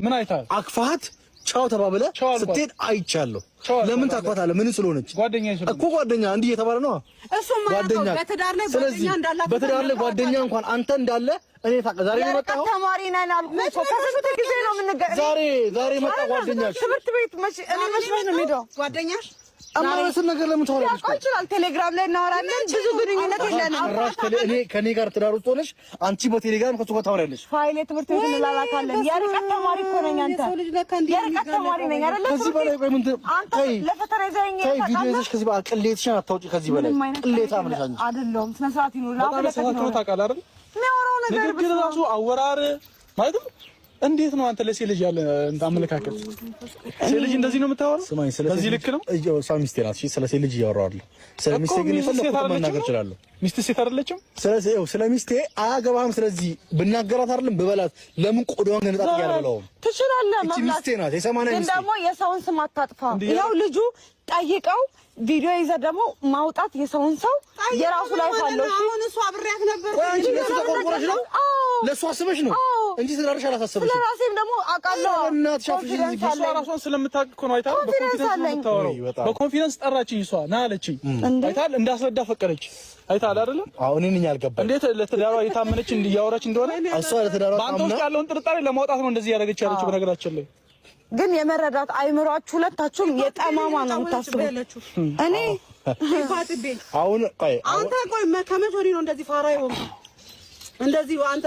ምን አይታል አክፋት ቻው ተባብለ ስትሄድ አይቻለሁ። ለምን ታቋታለህ? ምን ስለሆነች እኮ ጓደኛ እንዲህ እየተባለ ነው። እሱማ በትዳር ላይ ጓደኛ እንዳለ በትዳር ላይ ጓደኛ እንኳን አንተ እንዳለ እኔ ዛሬ ነው መጣው ተማሪ ነን አልኩህ እኮ ከስንት ጊዜ ነው ዛሬ መጣ ጓደኛሽ ትምህርት ቤት እኔ መስሎኝ ነው የምሄደው ጓደኛሽ አማራስ ነገር ለምን ታወራለሽ? ቆይ ይችላል ቴሌግራም ላይ እናወራለን። ብዙ ግንኙነት የለንም። እኔ ከኔ ጋር ትዳር ውስጥ ሆነሽ አንቺ በቴሌግራም ከሱ ጋር ታወራለሽ። ፋይሌ ትምህርት ቤት እንላላካለን። የርቀት ተማሪ እኮ ነኝ። አንተ የርቀት ተማሪ ነኝ አይደል? ከዚህ በላይ ቆይ ምን አንተ ለፈተና ይዘኸኝ ቪዲዮ ይዘሽ ከዚህ በላይ ቅሌትሽን አታውጪ። ከዚህ በላይ ቅሌታ ምን አንቺ አይደለም። ስነ ስርዓት ይኑር። ታውቃለህ አይደል? የሚያወራው ነገር ንግግር ራሱ አወራር ማለት እንዴት ነው አንተ ለሴት ልጅ ያለ አመለካከት? ሴት ልጅ እንደዚህ ነው የምታወራው? ስማኝ፣ በዚህ ልክ ነው እሷ ሚስቴ ናት። እሺ፣ ስለ ሴት ልጅ እያወራለሁ። ስለ ሚስቴ ግን የፈለኩት መናገር እችላለሁ። ሚስቴ ሴት አይደለችም? ስለ ሚስቴ አያገባህም። ስለዚህ ብናገራት አይደለም ብበላት ለምን ቆዳዋን ገነጣጥ ያልበላውም ትችላለህ። እቺ ሚስቴ ናት። የሰማንያ ሚስቴ ግን ደግሞ የሰውን ስም አታጥፋ። ይኸው ልጁ ጠይቀው ቪዲዮ ይዘህ ደግሞ ማውጣት የሰውን ሰው የራሱ ላይ ካለው እሺ፣ አሁን እሱ አብሬያት ነበር። አንቺ ለሱ ተቆርቆረሽ ነው ለሱ አስበሽ ነው እንጂ ስለራስሽ አላሳሰብሽም። ስለራሴም ደግሞ አውቃለሁ። እናት ሻፍሽ እሷ ራሷን ስለምታውቅ እኮ ነው። አይታል በኮንፊደንስ ጠራችኝ። እሷ ና አለችኝ። አይታል እንዳስረዳ ፈቀደች። አይታል አይደለም? አሁን እኔ አልገባኝ እንዴት ለትዳሯ የታመነች እንዲያወራች እንደሆነ እሷ ለትዳሯ ባንተ ውስጥ ያለውን ጥርጣሬ ለማውጣት ነው እንደዚህ ያደረገች ያለችው። በነገራችን ላይ ግን የመረዳት አይምሯችሁ ሁለታችሁም የጠማማ ነው የምታስቡት። እኔ ፋጥቤ አሁን ቆይ አንተ ቆይ ከመቼ ወዲህ ነው እንደዚህ ፋራ ይሆንኩ? እንደዚህ አንተ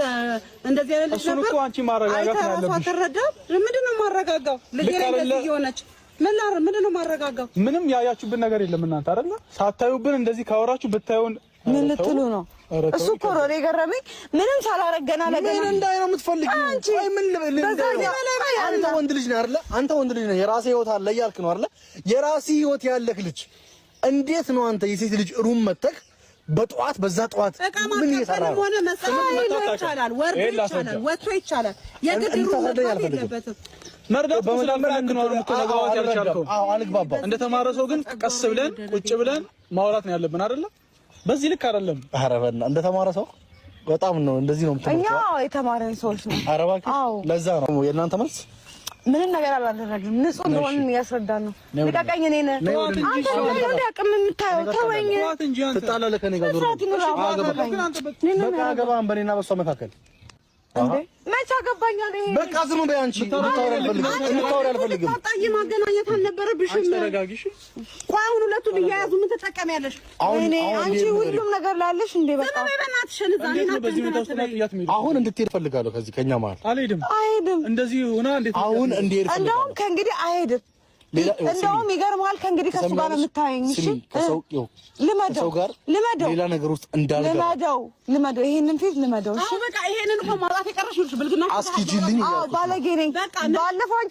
እንደዚህ አይነት ልጅ ነበር እኮ አንቺ ማረጋጋት ነው ያለብሽ። አትረዳም? ምንድነው ማረጋጋው? ልጅ ላይ እንደዚህ ሆነች ምንድነው ማረጋጋው? ምንም ያያችሁብን ነገር የለም እናንተ አይደል? ሳታዩብን እንደዚህ ካወራችሁ ብታዩን ምን ልትሉ ነው? እሱ እኮ ነው የገረመኝ። ምንም ሳላረገና ለገና ምን እንዳይረው የምትፈልጊው? አይ ምን ልበል? አንተ ወንድ ልጅ ነህ አይደል? አንተ ወንድ ልጅ ነህ። የራስህ ህይወት አለ እያልክ ነው አይደል? የራስህ ህይወት ያለህ ልጅ እንዴት ነው አንተ የሴት ልጅ ሩም መተክ በጧት በዛ ጧት ምን እየሰራ ነው? ይቻላል፣ ወርዶ ይቻላል፣ ወጥቶ ይቻላል። የግድ ሩም የለበትም። መርዳት በመላክ ነው ተነጋዋት ያልቻልከው። አዎ አልግባባም። እንደተማረ ሰው ግን ቀስ ብለን ቁጭ ብለን ማውራት ነው ያለብን አይደል? በዚህ ልክ አይደለም። ኧረ በእናትህ እንደተማረ ሰው በጣም ነው እንደዚህ ነው የምትመጣው። እኛ የተማረን ሰዎች ነው። ኧረ እባክህ ለዛ ነው የእናንተ መልስ ምንም ነገር አላደረግንም። ንጹህ እንደሆነ ያስረዳን ነው። ልቀቀኝ። እኔን አንተ ወደ አቅም የምታየው ተወኝ። ትጣላለህ ከእኔ ጋር ዞር በቃ አገባህም በእኔና በሷ መካከል እንዴ መቼ አገባኝ አለ። በቃ ዝም በይ አንቺ። እንታወራ አልፈልግም። ታጣይ ማገናኘት አልነበረብሽም። ተረጋግሽ። ቆይ አሁን ሁለቱን እያያዙ ምን ትጠቀሚያለሽ? እኔ አንቺ ሁሉም ነገር ላለሽ እንዴ በቃ አሁን እንድትሄድ እፈልጋለሁ። ከዚህ ከኛ መሀል አይሄድም። እንደዚህ ሆና እንዴት አሁን እንድሄድ እፈልጋለሁ። እንደውም ከእንግዲህ አይሄድም። እንደውም ይገርምሃል ከእንግዲህ ከሱ ጋር ነው የምታየኝ። እሺ ልመደው ሌላ ነገር ውስጥ እንዳልገባ ልመደው ይሄንን ፊት ልመደው። እሺ በቃ ይሄንን እኮ ማውጣት የቀረሽ ብልግና አስኪጂልኝ። ባለጌ ነኝ ባለፈው